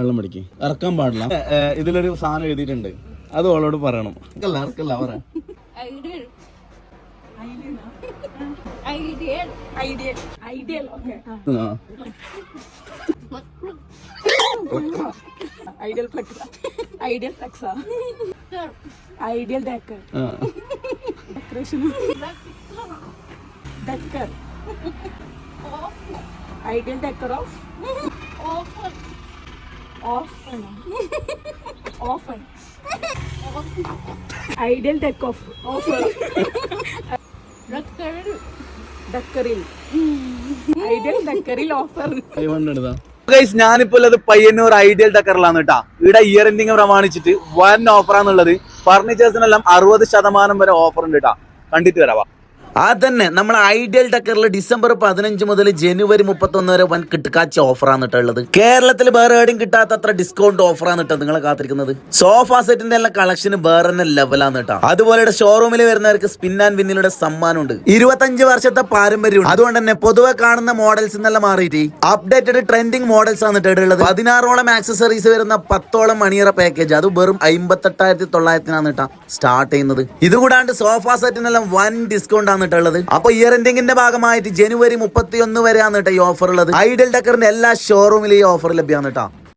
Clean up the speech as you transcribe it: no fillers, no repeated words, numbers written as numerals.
വെള്ളം പിടിക്കും, ഇറക്കാൻ പാടില്ല. ഇതിലൊരു സാധനം എഴുതിയിട്ടുണ്ട്, അത് ഓളോട് പറയണം. ഇറക്കല്ല പറ. Ideal decor of often. Ideal deck of offer. Deckeril. Ideal deckeril offer. ഞാനിപ്പോ ഉള്ളത് പയ്യന്നൂർ ഐഡിയൽ ഡക്കറിലാണ് കേട്ടാ. ഇവിടെ ഇയർ എൻഡിങ് പ്രമാണിച്ചിട്ട് വൻ ഓഫറാന്നുള്ളത്. ഫർണിച്ചേഴ്സിനെല്ലാം 60% വരെ ഓഫർ ഉണ്ട് കേട്ടാ. കണ്ടിട്ട് വരാവാ. അതന്നെ നമ്മളെ ഐഡിയൽ ഡക്കറിൽ ഡിസംബർ 15 മുതൽ ജനുവരി 31 വരെ വൻ കിട്ടുകാച്ചി ഓഫറാണ് കേട്ടുള്ളത്. കേരളത്തിൽ വേറെ എവിടെയും കിട്ടാത്ത അത്ര ഡിസ്കൗണ്ട് ഓഫറാണ് കേട്ടോ നിങ്ങളെ കാത്തിരിക്കുന്നത്. സോഫ സെറ്റിന്റെ എല്ലാം കളക്ഷന് വേറെ തന്നെ ലെവലാണ് കേട്ടോ. അതുപോലെ ഷോറൂമിൽ വരുന്നവർക്ക് സ്പിൻ ആൻഡ് വിന്നിലൂടെ സമ്മാനമുണ്ട്. 25 വർഷത്തെ പാരമ്പര്യമുണ്ട്. അതുകൊണ്ട് തന്നെ പൊതുവെ കാണുന്ന മോഡൽസ് എന്നെല്ലാം മാറിയിട്ട് അപ്ഡേറ്റഡ് ട്രെൻഡിങ് മോഡൽസ് ആണ് കേട്ടുള്ളത്. 16ഓളം ആക്സസറീസ് വരുന്ന 10ഓളം മണിയറ പാക്കേജ്, അത് വെറും 58,900 കേട്ടോ സ്റ്റാർട്ട് ചെയ്യുന്നത്. ഇതുകൂടാണ്ട് സോഫ സെറ്റിനെല്ലാം വൻ ഡിസ്കൗണ്ട് ആണ് ുള്ളത്. അപ്പൊ ഇയർ എൻഡിങ്ങിന്റെ ഭാഗമായിട്ട് ജനുവരി 31 വരെയാണ് കേട്ടോ ഈ ഓഫർ ഉള്ളത്. ഐഡിയൽ ഡക്കറിന്റെ എല്ലാ ഷോറൂമിലും ഈ ഓഫർ ലഭ്യമാണ് കേട്ടോ.